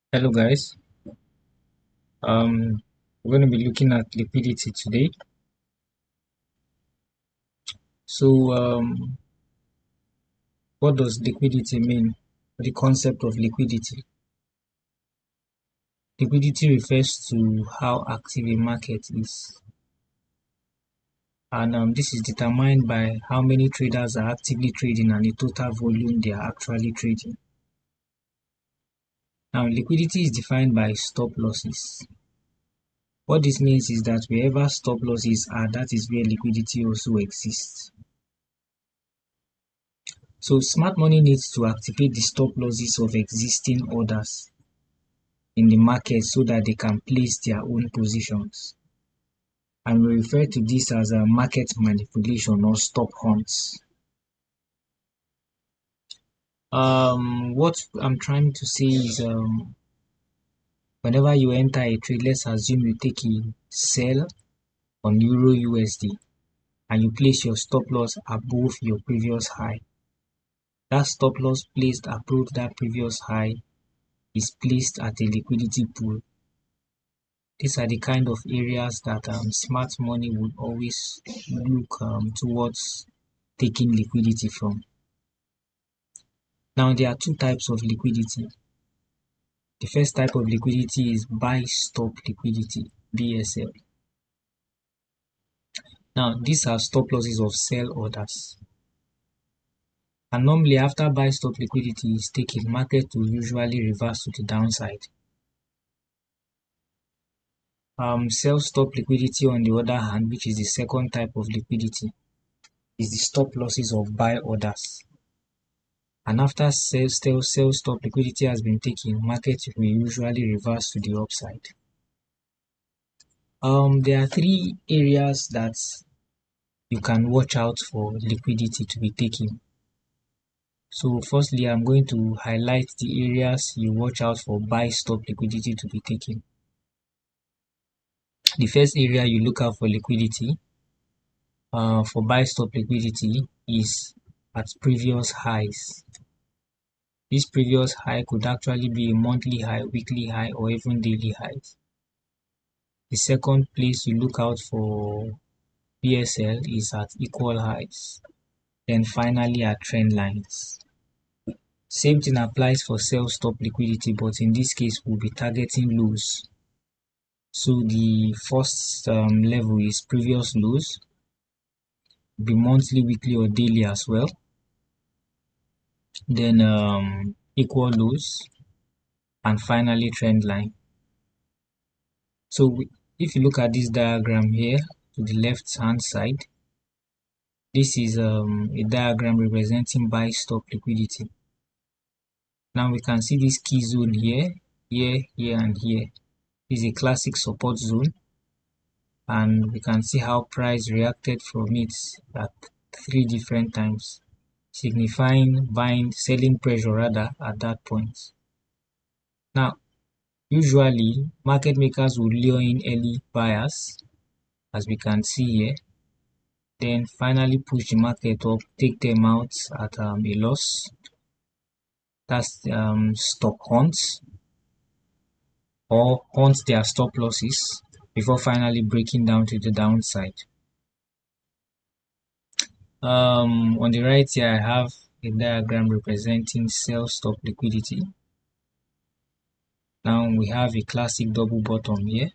Hello guys, um, we're going to be looking at liquidity today. So, what does liquidity mean? The concept of liquidity. Liquidity refers to how active a market is, and this is determined by how many traders are actively trading and the total volume they are actually trading. Now, liquidity is defined by stop losses. What this means is that wherever stop losses are, that is where liquidity also exists. So smart money needs to activate the stop losses of existing orders in the market so that they can place their own positions. And we refer to this as a market manipulation or stop hunts. What I'm trying to say is whenever you enter a trade, let's assume you take a sell on Euro USD and you place your stop loss above your previous high. That stop loss placed above that previous high is placed at a liquidity pool. These are the kind of areas that smart money would always look towards taking liquidity from. Now, there are two types of liquidity. The first type of liquidity is buy stop liquidity, BSL. Now, these are stop losses of sell orders. And normally, after buy stop liquidity is taken, market will usually reverse to the downside. Sell stop liquidity, on the other hand, which is the second type of liquidity, is the stop losses of buy orders. And after sell stop liquidity has been taken, market will usually reverse to the upside. There are three areas that you can watch out for liquidity to be taken. So firstly, I'm going to highlight the areas you watch out for buy stop liquidity to be taken. The first area you look out for liquidity for buy stop liquidity is at previous highs. This previous high could actually be a monthly high, weekly high, or even daily highs. The second place you look out for PSL is at equal highs. Then finally at trend lines. Same thing applies for sell stop liquidity, but in this case we'll be targeting lows. So the first level is previous lows, be monthly, weekly, or daily as well. Then equal lows, and finally trend line. So if you look at this diagram here to the left hand side, this is a diagram representing buy stop liquidity. Now we can see this key zone here, here, and here. This is a classic support zone, and we can see how price reacted from it at 3 different times, signifying selling pressure rather at that point. Now, usually market makers will lure in early buyers, as we can see here, then finally push the market up, take them out at a loss. That's stop hunts, or hunt their stop losses before finally breaking down to the downside. On the right here, I have a diagram representing sell stop liquidity. Now we have a classic double bottom here.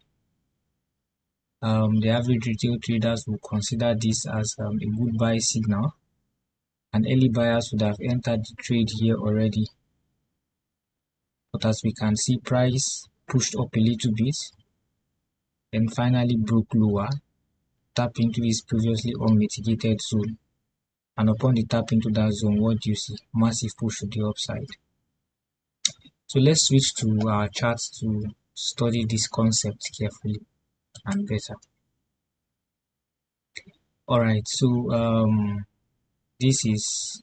The average retail traders will consider this as a good buy signal, and early buyers would have entered the trade here already. But as we can see, price pushed up a little bit, then finally broke lower, tap into this previously unmitigated zone, and upon the tap into that zone, what do you see? Massive push to the upside. So let's switch to our charts to study this concept carefully and better. Alright, so this is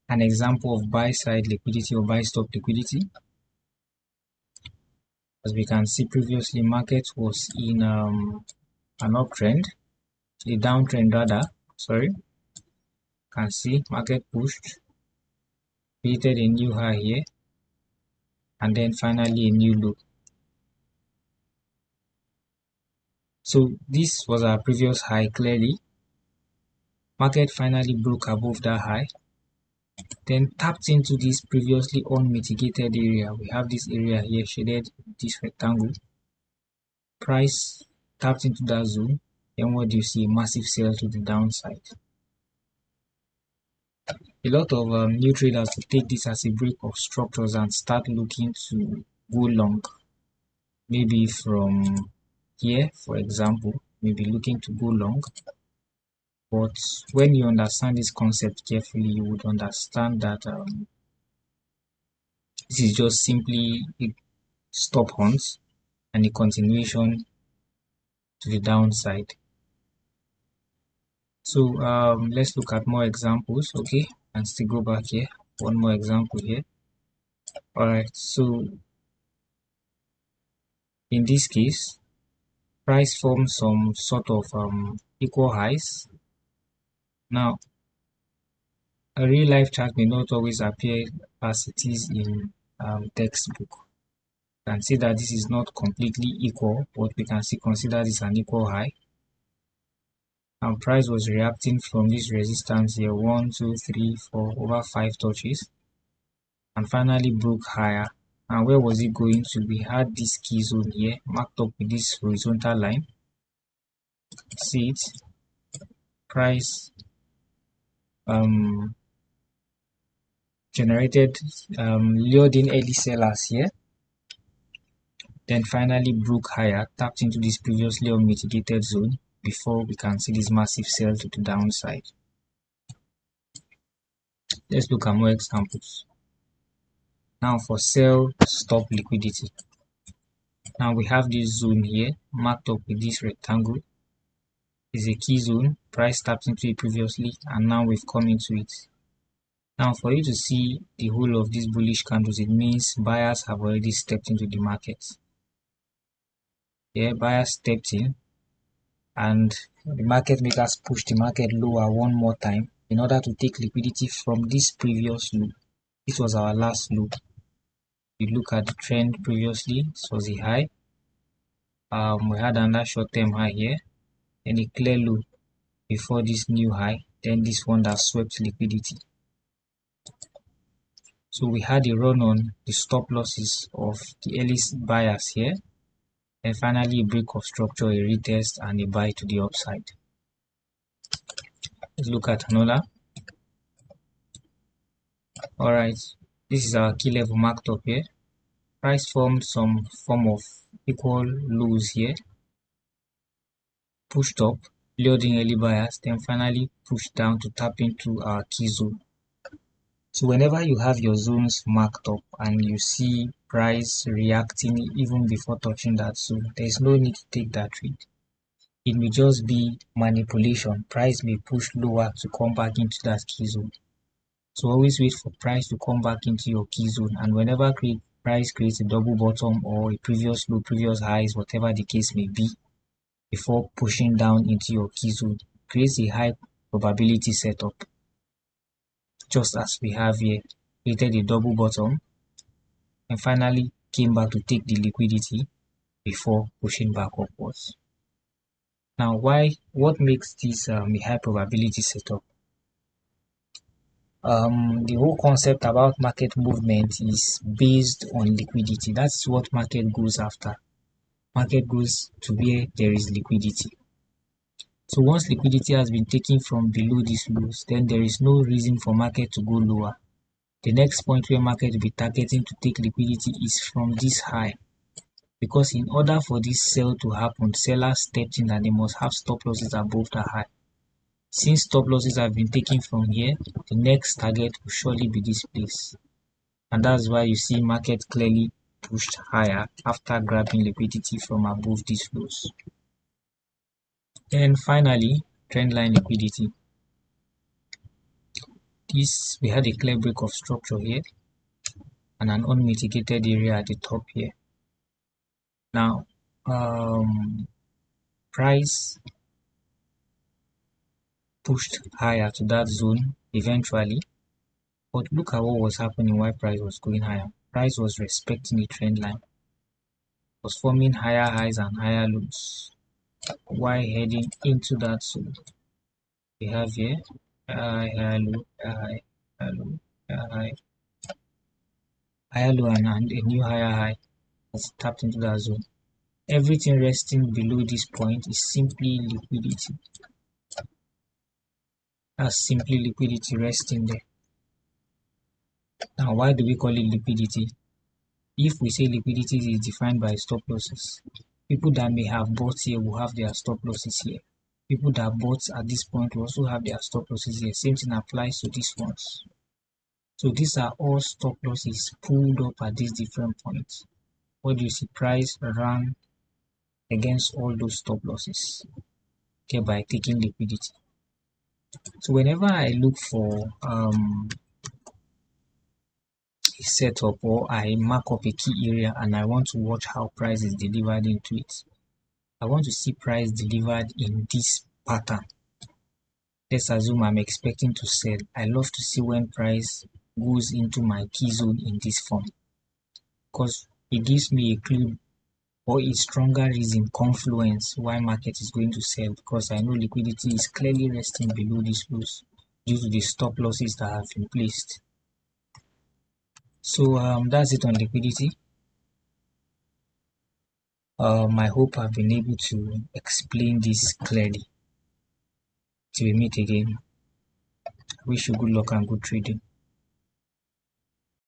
an example of buy side liquidity or buy stop liquidity. As we can see previously, market was in an uptrend, a downtrend rather, sorry. Can see market pushed, created a new high here, and then finally a new low. So this was our previous high. Clearly market finally broke above that high, then tapped into this previously unmitigated area. We have this area here shaded with this rectangle. Price tapped into that zone, then what do you see? A massive sell to the downside. A lot of new traders will take this as a break of structures and start looking to go long. Maybe from here, for example, maybe looking to go long. But when you understand this concept carefully, you would understand that this is just simply a stop hunt and a continuation to the downside. So let's look at more examples. Okay, and still go back here. One more example here. All right, so in this case, price forms some sort of equal highs. Now, a real life chart may not always appear as it is in textbook. You can see that this is not completely equal, but we can still consider this an equal high. And price was reacting from this resistance here, 1, 2, 3, 4, over 5 touches, and finally broke higher. And where was it going to? We had this key zone here marked up with this horizontal line. See it? Price generated lured in early sellers here, then finally broke higher, tapped into this previously unmitigated zone before we can see this massive sell to the downside. Let's look at more examples. Now for sell stop liquidity. Now we have this zone here marked up with this rectangle. Is a key zone. Price tapped into it previously, and now we've come into it. Now for you to see the whole of these bullish candles, it means buyers have already stepped into the market. Yeah, buyers stepped in, and the market makers pushed the market lower one more time in order to take liquidity from this previous low. This was our last low. You look at the trend previously, this was a high. We had another short-term high here, and a clear low before this new high, then this one that swept liquidity. So we had a run on the stop losses of the early buyers here, and finally a break of structure, a retest, and a buy to the upside. Let's look at another. Alright, this is our key level marked up here. Price formed some form of equal lows here, pushed up, lured in early buyers, then finally pushed down to tap into our key zone. So whenever you have your zones marked up and you see price reacting even before touching that zone, there is no need to take that trade. It may just be manipulation. Price may push lower to come back into that key zone. So always wait for price to come back into your key zone, and whenever price creates a double bottom or a previous low, previous highs, whatever the case may be, before pushing down into your key zone, creates a high probability setup. Just as we have here, created a double bottom and finally came back to take the liquidity before pushing back upwards. Now, what makes this a high probability setup? The whole concept about market movement is based on liquidity. That's what market goes after. Market goes to where there is liquidity. So once liquidity has been taken from below these lows, then there is no reason for market to go lower. The next point where market will be targeting to take liquidity is from this high. Because in order for this sell to happen, sellers stepped in and they must have stop losses above the high. Since stop losses have been taken from here, the next target will surely be this place. And that's why you see market clearly pushed higher after grabbing liquidity from above these lows. Then finally, trendline liquidity. We had a clear break of structure here and an unmitigated area at the top here. Now, price pushed higher to that zone eventually, but look at what was happening while price was going higher. price was respecting the trend line, was forming higher highs and higher lows while heading into that zone. We have here high, high, low, high, high, low, high, higher low, and a new higher high has tapped into that zone. Everything resting below this point is simply liquidity. That's simply liquidity resting there. Now, why do we call it liquidity? If we say liquidity is defined by stop losses, people that may have bought here will have their stop losses here. People that bought at this point will also have their stop losses here. Same thing applies to these ones. So these are all stop losses pulled up at these different points. What do you see? Price ran against all those stop losses, okay, by taking liquidity. So whenever I look for a setup, or I mark up a key area and I want to watch how price is delivered into it, I want to see price delivered in this pattern. Let's assume I'm expecting to sell. I love to see when price goes into my key zone in this form, because it gives me a clue or a stronger reason, confluence, why market is going to sell, because I know liquidity is clearly resting below these lows due to the stop losses that have been placed. So that's it on liquidity. I hope I've been able to explain this clearly. Till we meet again, I wish you good luck and good trading.